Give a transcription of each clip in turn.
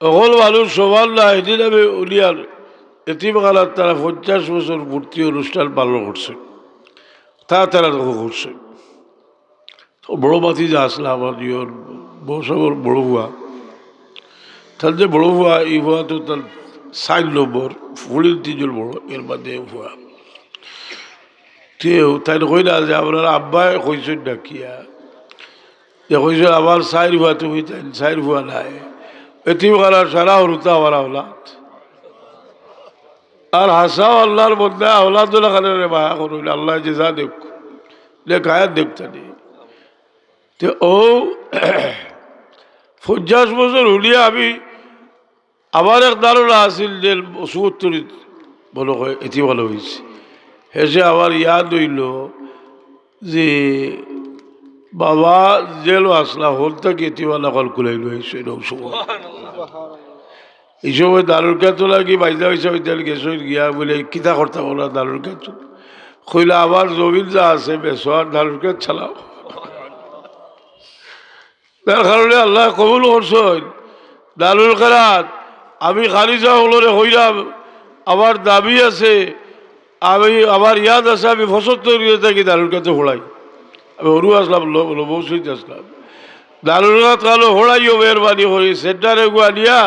অকল মানুষ সবার না, এদিন আমি উলিয়ার এতিমখানার তারা 50 বছর ভর্তি অনুষ্ঠান পালন করছে, তারা করছে। তো বড় মাতি যে আসলে আমার ইয়র বসবর বড় ভুয়া, তার যে বড় ভুয়া, এই ভুয়া তো তার 4 নম্বর ফুলির 3জন বড়, এর মধ্যে ভুয়া কেউ তাই কই না যে আপনার আব্বাই কইছেন না কিয়া, যে কইছেন আমার 4 ভুয়া, তুমি 4 ভুয়া নাই, এতিমখানার সারা হরুতা আমার আওলাদ, আর হাসাও আল্লাহর মধ্যে আওলাদুল্লাহ খানের মায়া করুন, আল্লাহ যে যা দেখ লেখায় দেখতানি। তো ও 50 বছর হলিয়া আমি আমার এক ধারণা আছিল যে 74 বলো হয় এটি ভালো হয়েছে, হেসে আমার ইয়াদ হইল যে বাবা জেলও আসলা হল থেকে এটিওয়ালা কল কুলাইল হয়েছে সময়। এই সময় দারুর কাজ লাগি বাইজা হয়েছে ওইটার গেছে গিয়া বলে কিতা করতে বলা দারুর কাজ কইলা আমার জমিন যা আছে বেসো আর দারুর কাজ চালাও। তার কারণে আল্লাহ কবুল করছেন দারুল খেরাত। আমি খালিজা হলরে হইলাম, আমার দাবি আছে, আমি আমার ইয়াদ আছে, আমি 75 থাকি দারুল কাছে হোড়াই। আমি হরু আসলাম বৌসুইত আসলাম দারুল কাজ কালো হোড়াইও মেহরবানি করি সেন্টারে গুয়া নিয়া,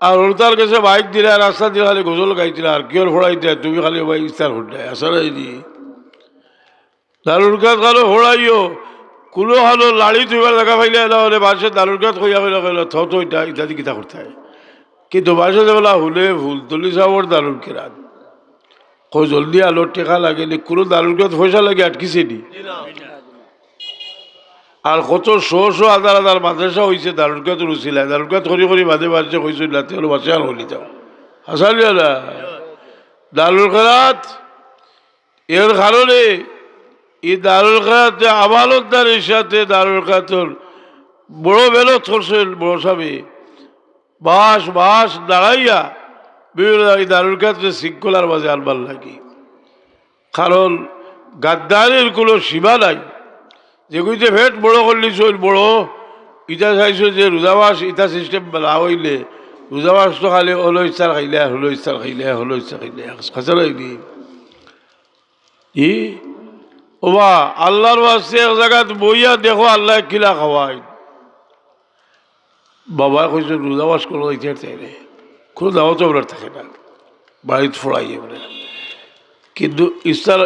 আর হরতার কাছে বাইক দিলে রাস্তা দিলে খালি গজল গাইছিল, আর কেউ হোড়াই দেয় তুমি খালি বাইক ইস্তার হোড়াই আসা নাই নি দারুল কাজ কালো হোড়াইও কোনো হালো লাড়ি তুইবার দেখা পাইলে না হলে বাসে দারুল কাজ কইয়া কইলা কইলা থ ইটা ইত্যাদি কিতা করতে হয়, কিন্তু বাসে বলা হলে ভুল তলি সাবর দারুল কেরাত কই জলদি আলোর টেকা লাগে নি, কোনো দারুল কাজ পয়সা লাগে আটকিছে নি। আর কত শো হাজার হাজার মাদ্রাসা হয়েছে দারুল কাজ রুচিলায়, দারুল কাজ করি করি মাঝে মাঝে কইছিল না তেল বাসে আর হলি যাও হাসালি না দারুল কেরাত। এর কারণে এই দারুল কেরাত আমালতদারের সাথে দারুল কেরাতর বড় মেহনত করছেন বড় স্বামী, বাস দাঁড়াইয়া বিভিন্ন দারুল কেরাতের শৃঙ্খলার মাঝে আনবার লাগি, কারণ গাদ্দারের কোনো সীমা নাই। যেগুলিতে ভেট বড় করলি চল বড়, ইটা চাইছো যে রোজাবাস ইটা সিস্টেম না হইলে রোজাবাস তো খালি হলো ইচ্ছার খাইলে হলো ইচ্ছার খাইলে হলো ইচ্ছা খাইলে খাঁচা লাগি ই ওবা আল্লাহর বাস্তে এক জায়গাত বইয়া দেখো আল্লাহ কিলা খাওয়াই। বাবা কইছে রোজাবাস কোনো ইতিহার চাই রে, কোনো দাওয়াত আপনার থাকে না, বাড়িতে ফোড়াই এবারে, কিন্তু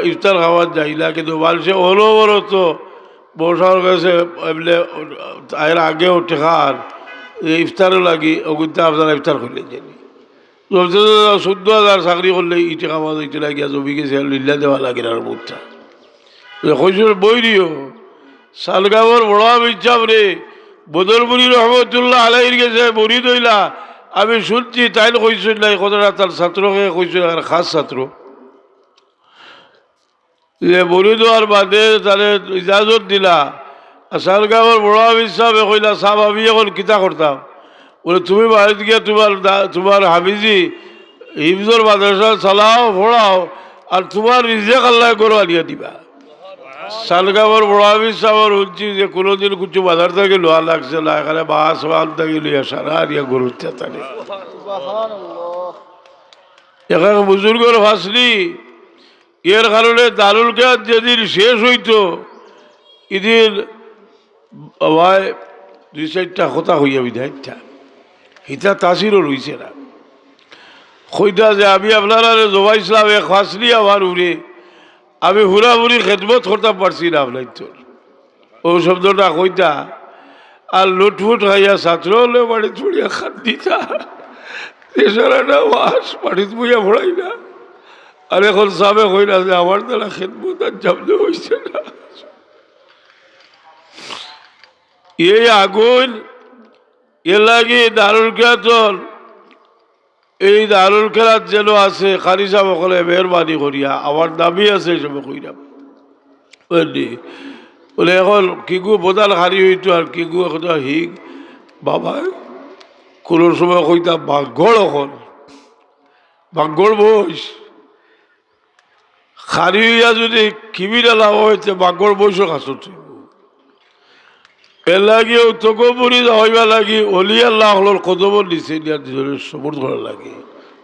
ইফতার খাওয়ার যাইলা, কিন্তু মানুষে হলো বড় তো বসার কাছে এমনি এর আগেও টেকার ইফতারও লাগি অগুনতে আপনারা ইফতার করলে জানি 14,000 চাকরি করলে ই টেকা পাওয়া যাইতে লাগিয়া জমি গেছে লিল্লা দেওয়া লাগে আর মুখটা কইসুর বই দিও শালগাঁওর বড় ইচ্ছাম রে বদরপুরি রহমতুল্লাহ আলাইর গেছে বড়ি দইলা, আমি শুনছি তাই কইসুন নাই কথাটা তার ছাত্রকে কইসুন, আর খাস ছাত্র যে বলি দেওয়ার বাদে তাহলে ইজাজত দিলা, শালগাঁওর বড় সাহেবে কইলা সাহেব আমি এখন কিতা করতাম, বলে তুমি বাড়িতে গিয়ে তোমার হাফিজি হিফজর মাদ্রাসা চালাও পড়াও, আর তোমার নিজে আল্লাহ করে আনিয়া দিবা। শালগাঁওর বড় সাহেবের হচ্ছি যে কোনোদিন কিছু বাজার থেকে লোয়া লাগছে না, এখানে বাস বান থেকে লইয়া সারা আনিয়া গরুর চেতানে এখানে বুজুর্গর ফাঁসলি। এর কারণে দারুল কেরাত যেদিন শেষ হইত এদিন ভাই 2-4টা কথা হইয়া বিধাইটা হিতা তাসিরও রইছে না কইটা যে আমি আপনারা জবাইছিলাম এক ফাঁসলি আমার উড়ে, আমি হুরাহুরি খেদমত করতে পারছি না আপনার তোর ও শব্দটা কইতা, আর লুটফুট হইয়া ছাত্র হলে বাড়ি ছড়িয়া খান দিতা এছাড়া বাস বাড়িতে বইয়া ভরাই না। আর এখন সাবে হই না যে আমার দ্বারা খেদমত আর জব্দ হয়েছে না। এই আগুন এ লাগে দারুল কেরাতর এই দারুল কেরাত যেন আছে খালি সাহেব সকলে মেহরবানি করিয়া আমার দাবি আছে এই সময় কইরাম বলে এখন কিগু বোদাল হারি হইতো আর কিগু এখন হিগ বাবা কোনো সময় কইতাম ভাগ্যড় এখন ভাগ্যর বয়স খারি হইয়া যদি কিবিরা লাভ হয়েছে ভাগ্যর বয়সও কাছে এর লাগে তকবুরি হইবা লাগি অলি আল্লাহ হলর কদবর দিছে সবর ধরার লাগে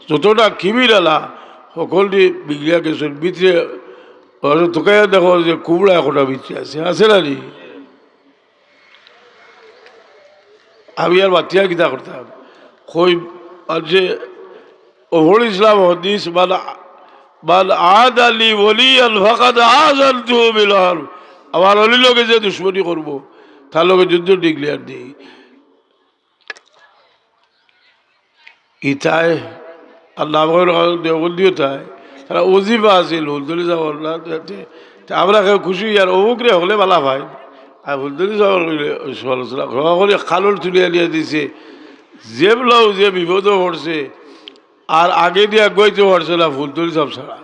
যতটা কিবির আলা সকলটি বিগড়িয়া গেছেন ভিতরে তোকে দেখো যে কুমড়া এখনটা ভিতরে আছে না নি আমি আর বাতিয়া কিতা করতাম কই আর যে ওহর ইসলাম হদিস বাল আদ আলী ওলি আল ফাকাদ আযানতু বিল হারব আমার অলি লোকে যে দুশ্মনী করবো তার লোকে যুদ্ধ ডিক্লেয়ার দিই ইতায় আল্লাহ দেওবন্দিও তাই তারা অজিবা আছিল হুলদলি যাওয়ার না আমরা কেউ খুশি আর অমুকরে হলে বালা ভাই আর হুলদলি যাওয়ার সমালোচনা করে খালর তুলিয়া নিয়ে দিছে যে বলাও যে বিপদ পড়ছে আর আগে দিয়ে গইতে পারছে না ফুলতলি সব ছাড়া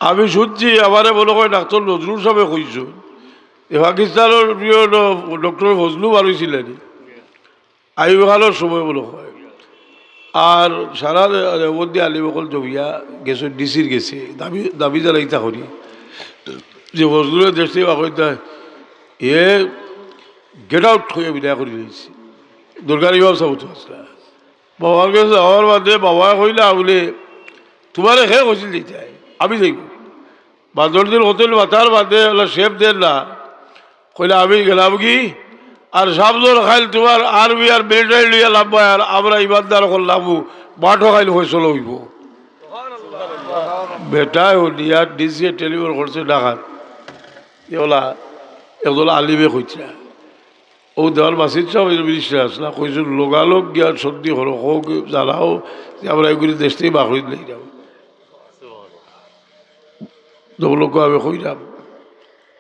আমি শুনছি আমারে বলো কয় ডাক্তার নজরুল সাহেব কইছো পাকিস্তানের প্রিয় ডক্টর ফজলু বাড়িছিলেন আইব খানোর সময় বলো হয় আর সারা মধ্যে আলী বকল জমিয়া গেছে ডিসির গেছে দাবি দাবি জানাইতা করি যে ফজলুরের দেশ থেকে বাকইতা এ গেট আউট হয়ে বিদায় করে দিয়েছি দুর্গার ইমাম সাবুত আসলা বাবার কাছে যাওয়ার বাদে বাবা কইলা বলে তোমার হে কইছিল দিতাই আমি যাইব বাদর দিন হোটেল মাথার বাদে শেফ দেন না কইলে আমি গেলাম কি আর সাবজোর খাইল তোমার আর্মি আর মিলিটারি লিয়ে লাভ আর আমরা ইমানদার করলাম মাঠও খাইল ফসল হইব বেটাই নিয়া ডিসিএ টেলিফোন করছে ডাকাত এগুলা এগুলো আলিমে কইছে ও দেওয়াল বাসির সব মিনিস্টার আসলা কইছিল লোকালোক গিয়া সর্দি হলো হোক জ্বালাও যে আমরা এগুলি দেশ থেকে বাকরি নেই যাব লোক আমি কইলাম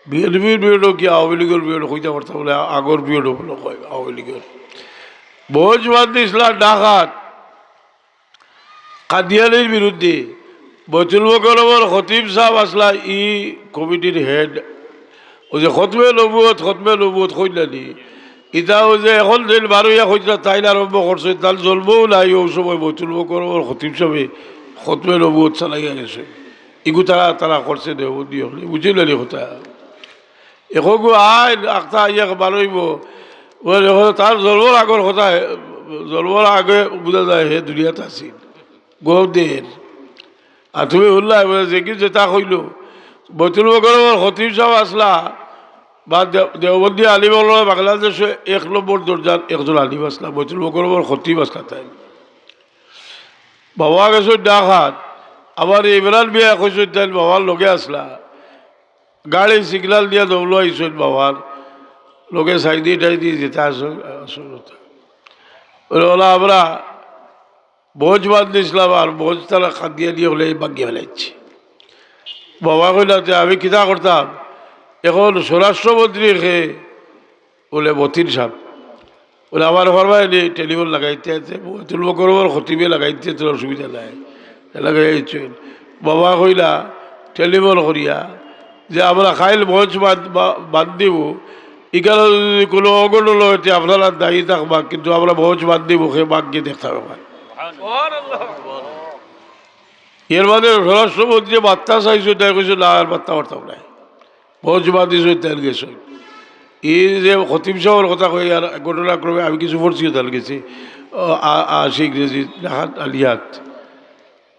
বিএনপির বিয়েডও কি আওয়ামী লীগের বিয়েড কইতে পারতাম বলে আগর বিয়েডও বলো কয় আওয়ামী লীগের ভোজ বাদ দিয়েছিলাম ডাকাত কাদিয়ানির বিরুদ্ধে বৈতুল মোকাররমের খতিব সাহেব আসলা ই কমিটির হেড ওই যে খতমে নবুয়ত কইলানি ইটাও যে এখন দিন বারোয়া কইলা তাইল আরম্ভ করছে তার জন্মও নাই ও সময় বৈতুল মোকাররমের খতিব সাহেবে খতমে নবুয়ত চালাইয়া গেছে ইগু তারা করছে দেবন্দি হলে বুঝিলেনি কথা এখন আইন আখতা ইয়াক বারইব তার জন্মর আগর কথা জন্মর আগে বোঝা যায় হে দুনিয়াতে আছিল গৌদের আর তুমি উল্লাহ বলে যে কি যেটা কইল বৈতুল মোকাররমের খতিব সাহেব আসলা বা দেওবন্দি আলিম বাংলাদেশে 1 নম্বর দরজার একজন আলিম আসলা বৈতুল মোকাররমের খতিব আসলা তাই বাবা গেছে ডাকাত আমার ইমরান বিয়া কইস তাই বাবার লগে আসলা গাড়ি সিগনাল দিয়া দৌড় আইসন বাবার লোকে সাইডি টাইদি যেতে আসলা আমরা ভোজ বাদ দিয়েছিলাম আর ভোজ তারা খাদিয়া দিয়ে হলে বাগিয়ে ফেলাইছি বাবা কইলাতে আমি কিতা করতাম এখন স্বরাষ্ট্রমন্ত্রী খেয়ে বলে বতির সাপ বলে আমার ফরমাই নেই টেলিফোন লাগাইতে আছে বৈতুল মোকাররমের খতিবে লাগাইতে তোর অসুবিধা নাই লাগাইছেন বাবা কইলা টেলিফোন করিয়া যে আমরা খাইল ভোজ বাদ দিব এখানে যদি কোনো অগণল হইতে আপনারা দায়ী থাকবা কিন্তু আমরা ভোজ বাদ দিব সে বাক্যে দেখতে হবে এর মানে স্বরাষ্ট্রমন্ত্রী বার্তা চাইছো তাই কইছো না আর বার্তা বার্তাও নাই ভোজ বাদ দিছো তাই গেছ এই যে খতিব সাহেবের কথা কই আর ঘটনাক্রমে আমি কিছু পড়ছিও তার গেছি আশিক রেজিদ ডাহাত আলিয়াত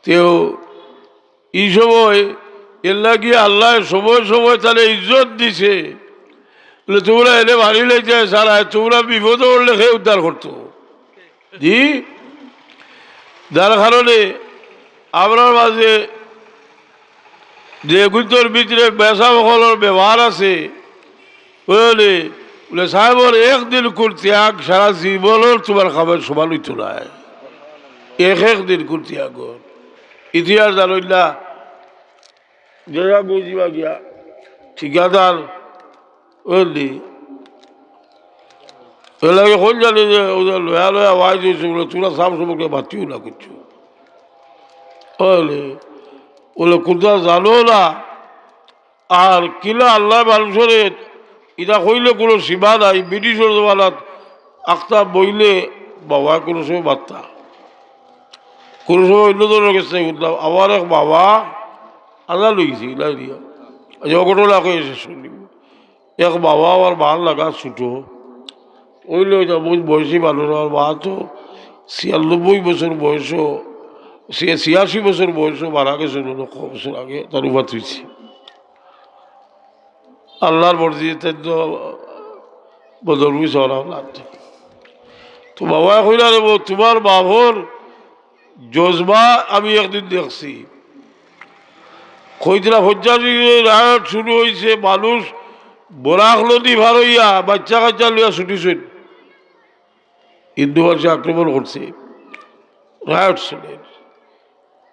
তেও এই সময় এর লাগিয়ে আল্লাহ সময় সময় তাহলে ইজ্জত দিছে বলে তোমরা এনে বাড়ি লেগে সারা তোমরা বিপদ করলে সে উদ্ধার করতো জি যার কারণে আপনার মাঝে যে গুন্তর ভিতরে বেসা বকলের ব্যবহার আছে বুঝলি বলে সাহেবর একদিন ত্যাগ সারা জীবনের তোমার খাবার সমান হইতো না একদিন ত্যাগ ইতিহাস জানই না যেটা বুঝিবা গিয়া ঠিকাদার বুঝলি এলাকে কোন জানি যে ওদের লোয়া লোয়া আওয়াজ হয়েছে বলে তোরা সাম সম্পর্কে বাতিও না কিছু বুঝলি বলে কোনটা জানো না আর কিলা আল্লাহ মানুষের এটা কইলে কোনো সীমা নাই ব্রিটিশের জমানাত আখতা বইলে বাবা কোনো সময় বার্তা কোনো সময় অন্য ধরনের কাছে উঠলাম আমার এক বাবা আদা লইছি নাই দিয়া অঘটনা এসে শুনিব এক বাবা আমার ভাল লাগা ছুটো ওইলে বহুত বয়সী মানুষ আমার মা তো ৯৬ বছর বয়সও ৮৬ বছর বয়সও মারা গেছিল লক্ষ বছর আগে তার উপাত হয়েছে আল্লাহর মর্জি তো বদল বুঝ তো বাবা কইলা রে তোমার বাবর জজবা আমি একদিন দেখছি কইতরা হজ্জারি রায়ট শুরু হয়েছে মানুষ বরাক নদী ভার হইয়া বাচ্চা কাচ্চা লইয়া ছুটিছেন হিন্দু মানুষে আক্রমণ করছে রায়ট শুনে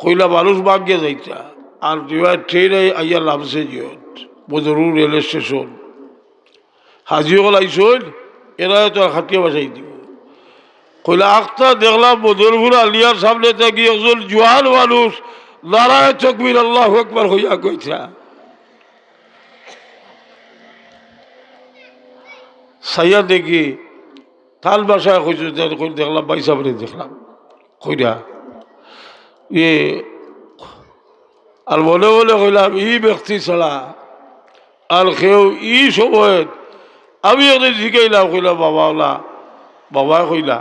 কইলা মানুষ বাগিয়ে যাইতা আর ট্রেনে আইয়া নামছে জিয়ত বদরুর রেল স্টেশন হাজিও লাইছন এরা তো খাটিয়া বাসাই দিব কইলা আখতা দেখলাম বদরপুর আলিয়ার সামনে থাকি একজন জোয়ান মানুষ নারায় তকবীর আল্লাহু আকবার হইয়া কইতা সাইয়া দেখি তাল বাসায় কইছে দেখলাম ভাই সামনে দেখলাম কইরা আর মনে মনে কইলাম ই ব্যক্তি ছাড়া আর কেউ ই সময় আমি একদিন শিখাইলাম কইলাম বাবা কইলা